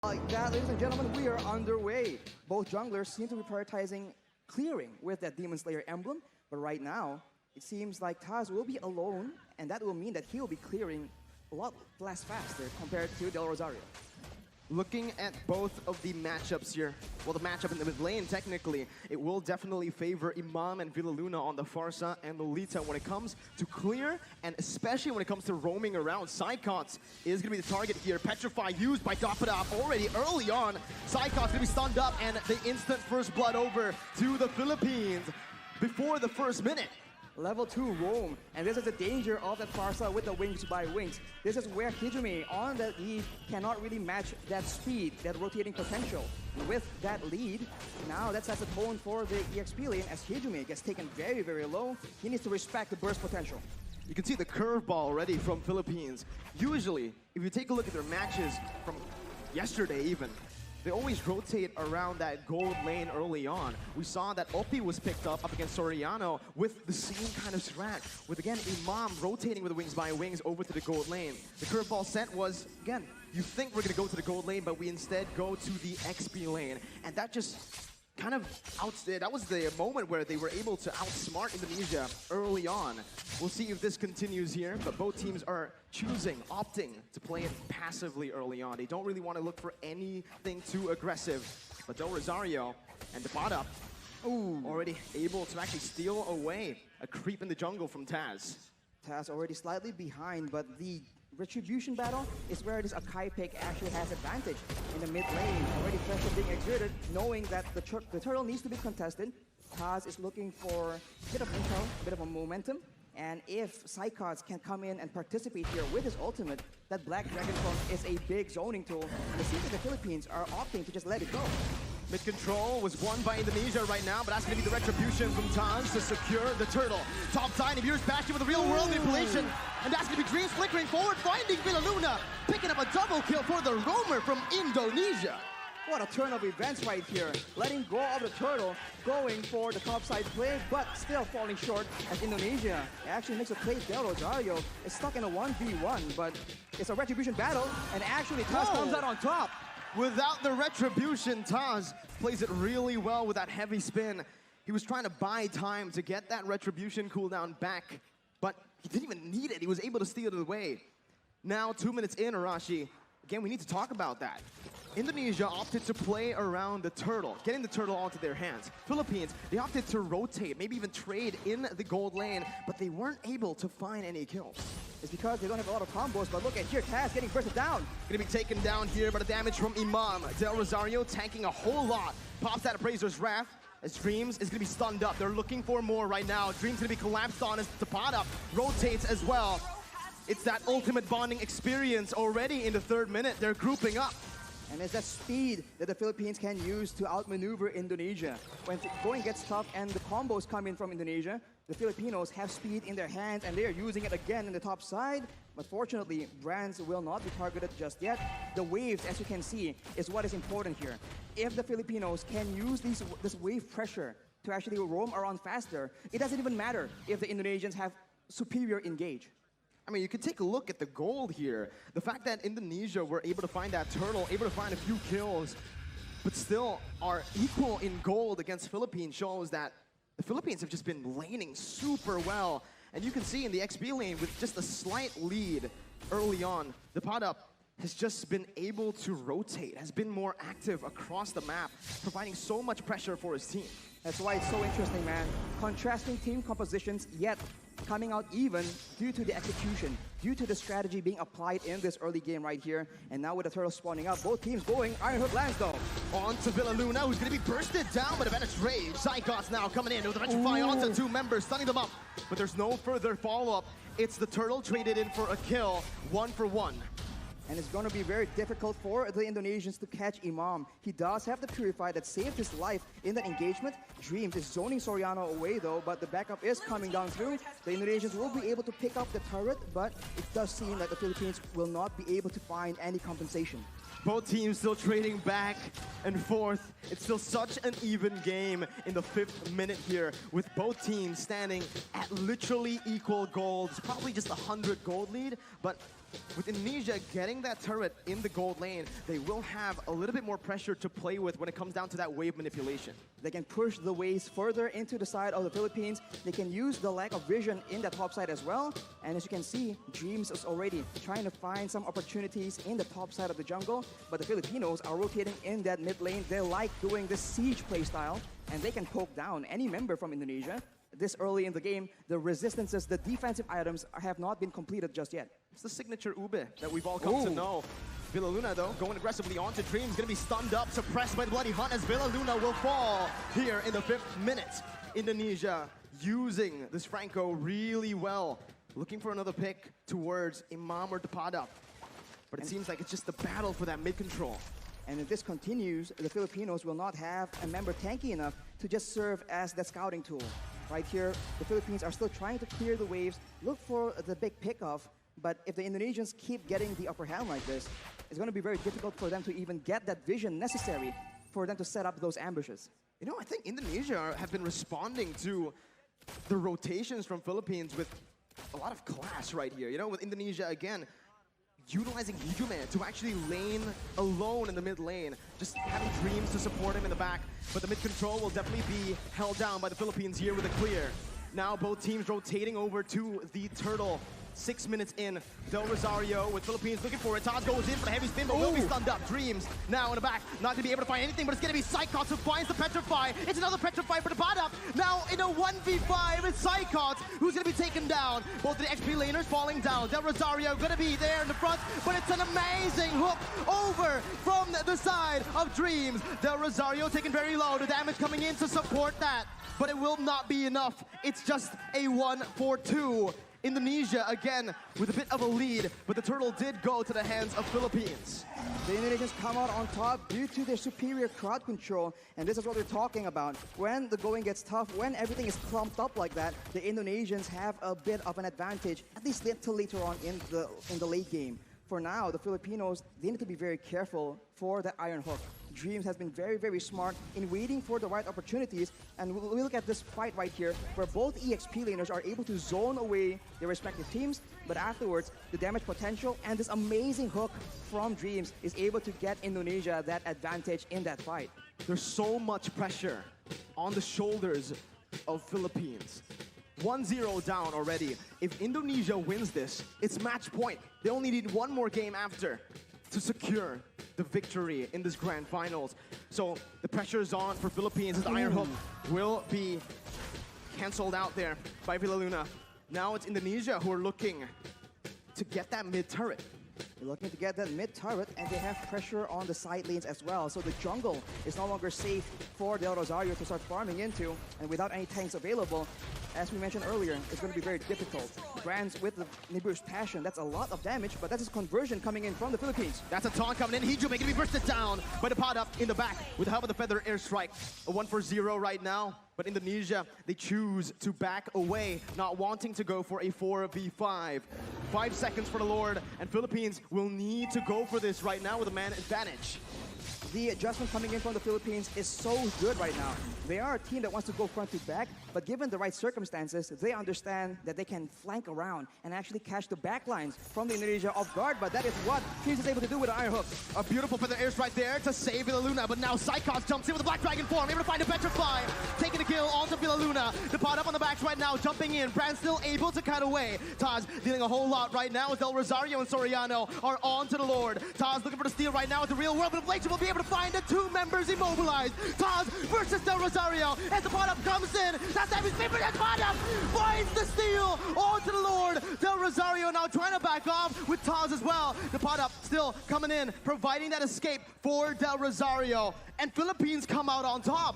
Like that, ladies and gentlemen, we are underway. Both junglers seem to be prioritizing clearing with that Demon Slayer emblem, but right now, it seems like Taz will be alone, and that will mean that he will be clearing a lot less faster compared to Del Rosario. Looking at both of the matchups here, well, the matchup in the mid lane, technically, it will definitely favor Imam and Villa Luna on the Farsa and Lolita when it comes to clear, and especially when it comes to roaming around. Psychots is going to be the target here. Petrify used by Dapada already early on. Psychots going to be stunned up, and the instant first blood over to the Philippines before the first minute. Level 2 roam, and this is the danger of that Farsa with the wings by wings. This is where Hijime on that lead cannot really match that speed, that rotating potential. With that lead, now that sets the tone for the EXP lane as Hijime gets taken very, very low. He needs to respect the burst potential. You can see the curveball already from Philippines. Usually, if you take a look at their matches from yesterday even, they always rotate around that gold lane early on. We saw that Oppi was picked up against Soriano with the same kind of strat, with again Imam rotating with the wings by wings over to the gold lane. The curveball sent was, again, you think we're gonna go to the gold lane, but we instead go to the XP lane. And that just kind of that was the moment where they were able to outsmart Indonesia early on. We'll see if this continues here, but both teams are opting to play it passively early on. They don't really want to look for anything too aggressive. But Del Rosario and Dapada already able to actually steal away a creep in the jungle from Taz. Taz already slightly behind, but the retribution battle is where this Akai pick actually has advantage in the mid lane. Already pressure being exerted, knowing that the turtle needs to be contested. Taz is looking for a bit of intel, a bit of a momentum. And if Psychots can come in and participate here with his ultimate, that Black Dragon Clone is a big zoning tool. And it seems that the Philippines are opting to just let it go. Mid control was won by Indonesia right now, but that's going to be the retribution from Taz to secure the turtle. Top side, Ibir's bashing with a real world manipulation, and that's going to be Dreams flickering forward, finding Villa Luna, picking up a double kill for the roamer from Indonesia. What a turn of events right here. Letting go of the turtle, going for the topside play, but still falling short as Indonesia actually makes a play. Del Rosario is stuck in a 1v1, but it's a retribution battle, and actually Taz comes out on top. Without the retribution, Taz plays it really well with that heavy spin. He was trying to buy time to get that retribution cooldown back, but he didn't even need it. He was able to steal it away. Now, 2 minutes in, Arashi, again, we need to talk about that. Indonesia opted to play around the turtle, getting the turtle onto their hands. Philippines, they opted to rotate, maybe even trade in the gold lane, but they weren't able to find any kills. It's because they don't have a lot of combos, but look at here, Taz getting bursted down. Gonna be taken down here by the damage from Imam. Del Rosario tanking a whole lot. Pops that Appraiser's Wrath as Dreams is gonna be stunned up. They're looking for more right now. Dreams gonna be collapsed on as Dapada rotates as well. It's that ultimate bonding experience already in the 3rd minute. They're grouping up. And it's that speed that the Philippines can use to outmaneuver Indonesia. When going gets tough and the combos come in from Indonesia, the Filipinos have speed in their hands and they are using it again in the top side. But fortunately, brands will not be targeted just yet. The waves, as you can see, is what is important here. If the Filipinos can use this wave pressure to actually roam around faster, it doesn't even matter if the Indonesians have superior engage. I mean, you can take a look at the gold here. The fact that Indonesia were able to find that turtle, able to find a few kills, but still are equal in gold against Philippines shows that the Philippines have just been laning super well. And you can see in the XP lane with just a slight lead early on, the Dapada has just been able to rotate, has been more active across the map, providing so much pressure for his team. That's why it's so interesting, man. Contrasting team compositions, yet coming out even due to the execution, due to the strategy being applied in this early game right here. And now with the turtle spawning up, both teams going. Iron Hook lands though. On to Villa Luna, who's going to be bursted down by the Venice Rage. Psychots now coming in with a Petrify onto 2 members, stunning them up. But there's no further follow-up. It's the turtle traded in for a kill, 1 for 1. And it's going to be very difficult for the Indonesians to catch Imam. He does have the Purify that saved his life in that engagement. Dreams is zoning Soriano away though, but the backup is coming down through. The Indonesians will be able to pick up the turret, but it does seem like the Philippines will not be able to find any compensation. Both teams still trading back and forth. It's still such an even game in the 5th minute here, with both teams standing at literally equal gold. It's probably just a 100 gold lead, but with Indonesia getting that turret in the gold lane, they will have a little bit more pressure to play with when it comes down to that wave manipulation. They can push the waves further into the side of the Philippines. They can use the lack of vision in that top side as well. And as you can see, Dreams is already trying to find some opportunities in the top side of the jungle. But the Filipinos are rotating in that mid lane. They like doing this siege play style, and they can poke down any member from Indonesia. This early in the game, the resistances, the defensive items have not been completed just yet. It's the signature ube that we've all come to know. Villa Luna, though, going aggressively onto Dreams, going to be stunned up, suppressed by the Bloody Hunt as Villa Luna will fall here in the 5th minute. Indonesia using this Franco really well, looking for another pick towards Imam or Depada. But it seems like it's just the battle for that mid-control. And if this continues, the Filipinos will not have a member tanky enough to just serve as that scouting tool. Right here, the Philippines are still trying to clear the waves, look for the big pickoff. But if the Indonesians keep getting the upper hand like this, it's going to be very difficult for them to even get that vision necessary for them to set up those ambushes. You know, I think Indonesia have been responding to the rotations from Philippines with a lot of class right here. You know, with Indonesia, again, utilizing Hijime to actually lane alone in the mid lane, just having Dreams to support him in the back. But the mid control will definitely be held down by the Philippines here with a clear. Now both teams rotating over to the turtle. 6 minutes in, Del Rosario with Philippines looking for it. Taz goes in for the heavy spin, but will be stunned up. Dreams now in the back, not going to be able to find anything, but it's going to be Psychots who finds the Petrify. It's another Petrify for the Depada. Now in a 1v5, it's Psychots who's going to be taken down. Both of the XP laners falling down. Del Rosario going to be there in the front, but it's an amazing hook over from the side of Dreams. Del Rosario taken very low, the damage coming in to support that, but it will not be enough. It's just a 1-4-2. Indonesia again with a bit of a lead, but the turtle did go to the hands of Philippines. The Indonesians come out on top due to their superior crowd control, and this is what we're talking about. When the going gets tough, when everything is clumped up like that, the Indonesians have a bit of an advantage, at least until later on in the late game. For now, the Filipinos, they need to be very careful for that iron hook. Dreams has been very, very smart in waiting for the right opportunities. And we look at this fight right here, where both EXP laners are able to zone away their respective teams, but afterwards, the damage potential and this amazing hook from Dreams is able to get Indonesia that advantage in that fight. There's so much pressure on the shoulders of Philippines. 1-0 down already. If Indonesia wins this, it's match point. They only need one more game after to secure the victory in this grand finals. So the pressure is on for Philippines as the Iron Hook will be canceled out there by Villa Luna. Now it's Indonesia who are looking to get that mid turret. They're looking to get that mid turret, and they have pressure on the side lanes as well. So the jungle is no longer safe for Del Rosario to start farming into, and without any tanks available, as we mentioned earlier, it's going to be very difficult. Brands with the Nibiru's Passion, that's a lot of damage, but that's his conversion coming in from the Philippines. That's a taunt coming in. Hijube going to be bursted down by the Depada in the back with the help of the Feather Airstrike. A 1-for-0 right now, but Indonesia, they choose to back away, not wanting to go for a 4v5. 5 seconds for the Lord, and Philippines will need to go for this right now with a man advantage. The adjustment coming in from the Philippines is so good right now. They are a team that wants to go front to back, but given the right circumstances, they understand that they can flank around and actually catch the backlines from the Indonesia off guard, but that is what Dreams is able to do with the Iron Hook. A beautiful Feather Airstrike there to save Villa Luna, but now Psychots jumps in with the Black Dragon form, able to find a Petrify, taking the kill onto Villa Luna. The pot up on the backs right now, jumping in. Brand still able to cut away. Taz dealing a whole lot right now as Del Rosario and Soriano are on to the Lord. Taz looking for the steal right now with the real world, but Inflation will be able to find the two members immobilized. Taz versus Del Rosario as the pot up comes in. That's heavy spin, but the pot up finds the steal onto the Lord. Del Rosario now trying to back off with Taz as well. The pot up still coming in, providing that escape for Del Rosario. And Philippines come out on top.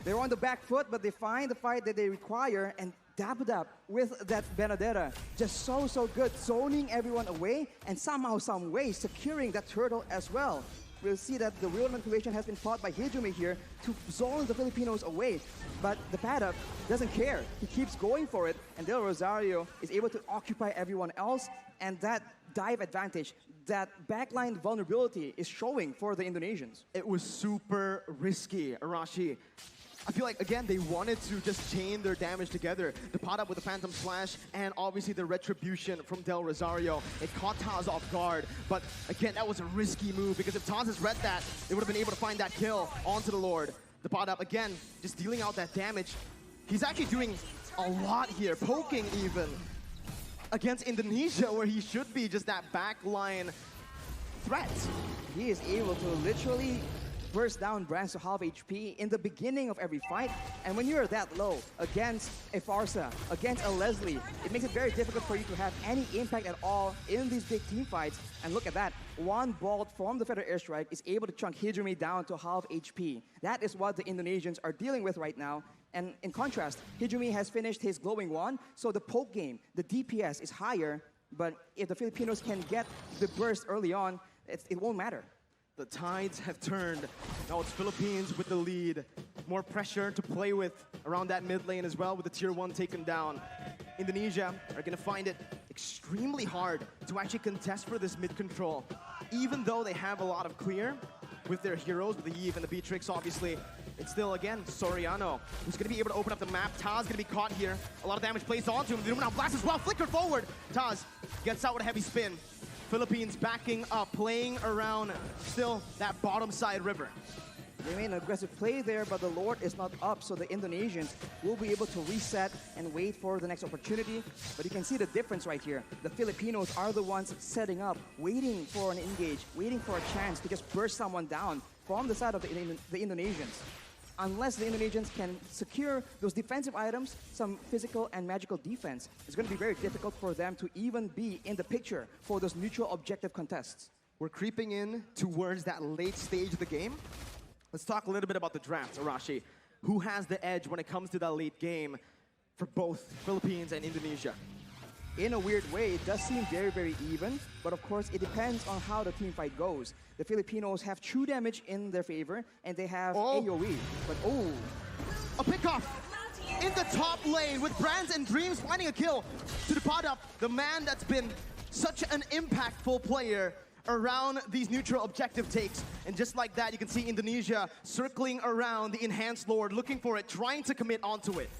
They're on the back foot, but they find the fight that they require, and Dap with that Benedetta. Just so good, zoning everyone away, and somehow, some way, securing that turtle as well. We'll see that the real manipulation has been fought by Hijime here to zone the Filipinos away. But the Paddock doesn't care. He keeps going for it, and Del Rosario is able to occupy everyone else, and that dive advantage that backline vulnerability is showing for the Indonesians. It was super risky, Arashi. I feel like, again, they wanted to just chain their damage together. The pot up with the Phantom Slash and obviously the Retribution from Del Rosario. It caught Taz off guard, but again, that was a risky move because if Taz has read that, they would have been able to find that kill onto the Lord. The pot up, again, just dealing out that damage. He's actually doing a lot here, poking even against Indonesia, where he should be just that backline threat. He is able to literally burst down brands to half HP in the beginning of every fight. And when you're that low against a Farsa, against a Leslie, it makes it very difficult for you to have any impact at all in these big team fights. And look at that. One bolt from the Feather Airstrike is able to chunk Hijumi down to half HP. That is what the Indonesians are dealing with right now. And in contrast, Hijumi has finished his glowing wand, so the poke game, the DPS is higher, but if the Filipinos can get the burst early on, it won't matter. The tides have turned. Now it's Philippines with the lead. More pressure to play with around that mid lane as well with the tier 1 taken down. Indonesia are going to find it extremely hard to actually contest for this mid control. Even though they have a lot of clear with their heroes, with the Eve and the Beatrix, obviously, it's still, again, Soriano, who's going to be able to open up the map. Taz going to be caught here. A lot of damage placed onto him. The Illuminati blast as well. Flickered forward. Taz gets out with a heavy spin. Philippines backing up, playing around still that bottom side river. They made an aggressive play there, but the Lord is not up, so the Indonesians will be able to reset and wait for the next opportunity. But you can see the difference right here. The Filipinos are the ones setting up, waiting for an engage, waiting for a chance to just burst someone down from the side of the Indonesians. Unless the Indonesians can secure those defensive items, some physical and magical defense, it's going to be very difficult for them to even be in the picture for those neutral objective contests. We're creeping in towards that late stage of the game. Let's talk a little bit about the draft, Arashi. Who has the edge when it comes to that late game for both Philippines and Indonesia? In a weird way, it does seem very, very even, but of course, it depends on how the team fight goes. The Filipinos have true damage in their favor, and they have AoE, but a pickoff in the top lane with Brands and Dreams finding a kill to the pot up, the man that's been such an impactful player around these neutral objective takes. And just like that, you can see Indonesia circling around the Enhanced Lord, looking for it, trying to commit onto it.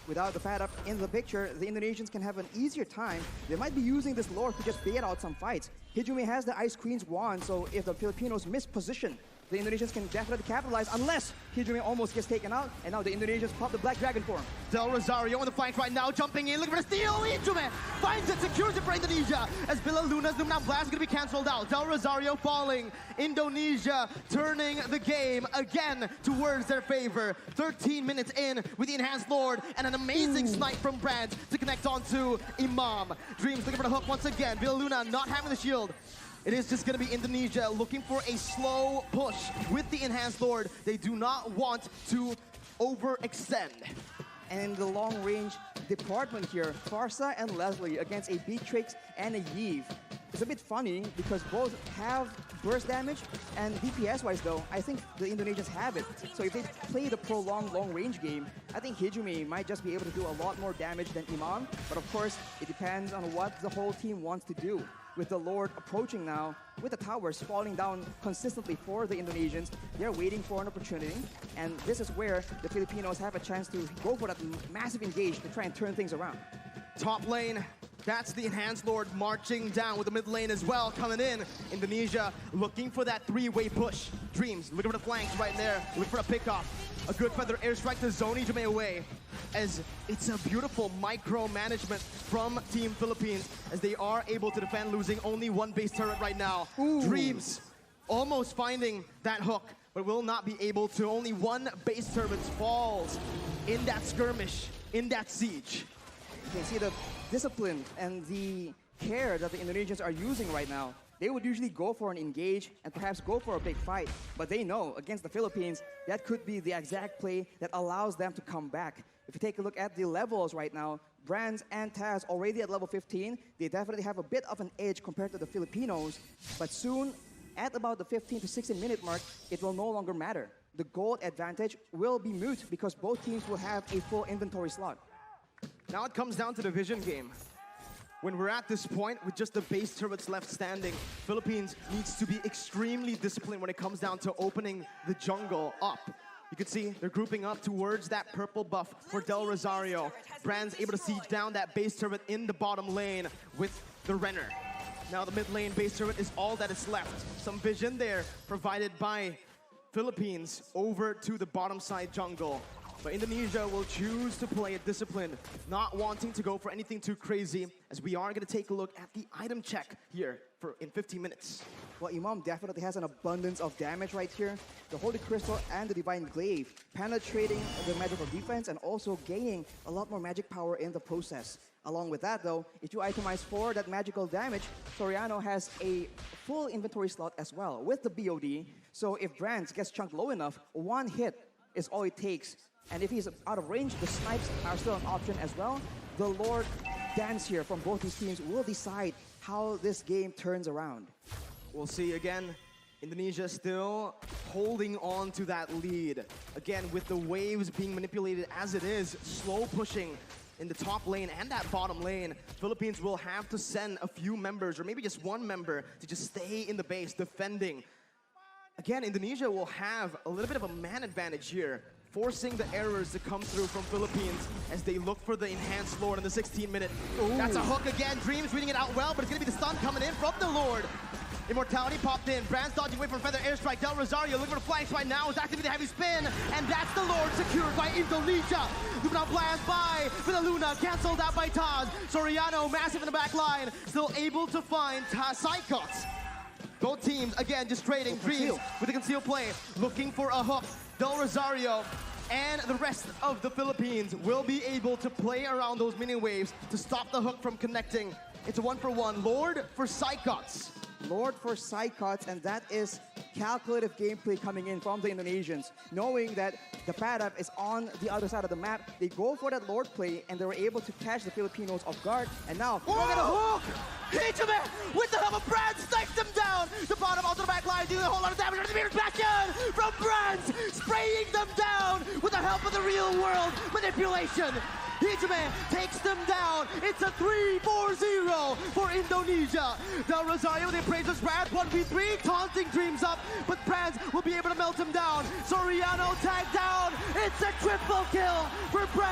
Without the Fat Up in the picture, the Indonesians can have an easier time. They might be using this Lord to just bait out some fights. Hijumi has the Ice Queen's wand, so if the Filipinos miss position, the Indonesians can definitely capitalize unless Hijumi almost gets taken out, and now the Indonesians pop the Black Dragon for him. Del Rosario on the flank right now, jumping in, looking for the steal. Hijumi finds it, secures it for Indonesia as Villa Luna's Luminam Blast is going to be cancelled out. Del Rosario falling. Indonesia turning the game again towards their favor. 13 minutes in with the Enhanced Lord and an amazing snipe from Brands to connect onto Imam. Dreams looking for the hook once again. Villa Luna not having the shield. It is just going to be Indonesia looking for a slow push with the Enhanced Lord. They do not want to overextend. And in the long-range department here, Farsa and Leslie against a Beatrix and a Yve. It's a bit funny because both have burst damage, and DPS-wise though, I think the Indonesians have it. So if they play the prolonged long-range game, I think Hijumi might just be able to do a lot more damage than Imam. But of course, it depends on what the whole team wants to do. With the Lord approaching now, with the towers falling down consistently for the Indonesians, they're waiting for an opportunity. And this is where the Filipinos have a chance to go for that massive engage to try and turn things around. Top lane, that's the Enhanced Lord marching down with the mid lane as well coming in. Indonesia looking for that three-way push. Dreams looking for the flanks right there, looking for a pickoff. A good feather airstrike to zone Hijumi away, as it's a beautiful micro-management from Team Philippines as they are able to defend, losing only one base turret right now. Dreams almost finding that hook, but will not be able to. Only one base turret falls in that skirmish, in that siege. You can see the discipline and the care that the Indonesians are using right now. They would usually go for an engage and perhaps go for a big fight, but they know against the Philippines, that could be the exact play that allows them to come back. If you take a look at the levels right now, Brands and Taz already at level 15, they definitely have a bit of an edge compared to the Filipinos, but soon, at about the 15 to 16 minute mark, it will no longer matter. The gold advantage will be moot because both teams will have a full inventory slot. Now it comes down to the vision game. When we're at this point, with just the base turrets left standing, Philippines needs to be extremely disciplined when it comes down to opening the jungle up. You can see they're grouping up towards that purple buff for Del Rosario. Brand's able to siege down that base turret in the bottom lane with the Renner. Now the mid lane base turret is all that is left. Some vision there provided by Philippines over to the bottom side jungle. But Indonesia will choose to play it disciplined, not wanting to go for anything too crazy, as we are going to take a look at the item check here in 15 minutes. Well, Imam definitely has an abundance of damage right here. The Holy Crystal and the Divine Glaive penetrating the magical defense and also gaining a lot more magic power in the process. Along with that, though, if you itemize for that magical damage, Soriano has a full inventory slot as well with the BOD. So if Brands gets chunked low enough, one hit is all it takes. And if he's out of range, the snipes are still an option as well. The Lord Dance here from both these teams will decide how this game turns around. We'll see again. Indonesia still holding on to that lead. Again, with the waves being manipulated as it is, slow pushing in the top lane and that bottom lane, Philippines will have to send a few members, or maybe just one member, to just stay in the base defending. Again, Indonesia will have a little bit of a man advantage here, forcing the errors to come through from Philippines as they look for the enhanced Lord in the 16-minute. That's a hook again. Dreams reading it out well, but it's going to be the stun coming in from the Lord. Immortality popped in. Brand's dodging away from Feather Airstrike. Del Rosario looking for the flanks right now. Is activating the heavy spin. And that's the Lord secured by Indonesia. Luna blast by for the Luna. Cancelled out by Taz. Soriano massive in the back line. Still able to find Psychots. Both teams, again, just trading. Dreams with a concealed play. Looking for a hook. Del Rosario and the rest of the Philippines will be able to play around those mini waves to stop the hook from connecting. It's a 1-for-1. Lord for Psychots. Lord for Psychots, and that is calculative gameplay coming in from the Indonesians. Knowing that the Padap is on the other side of the map, they go for that Lord play, and they were able to catch the Filipinos off guard. And now, look at a hook! Ichime with the help of Brand snipes them down! The bottom onto the back line, doing a whole lot of damage. The Meter's Bastion from Brands, spraying them down with the help of the real world manipulation. Ichime takes them down. It's a 3-4-0 for Indonesia. Del Rosario, the appraiser's Brand, 1v3, taunting Dreams up, but Brands will be able to melt him down. Soriano tagged down. It's a triple kill for Brand.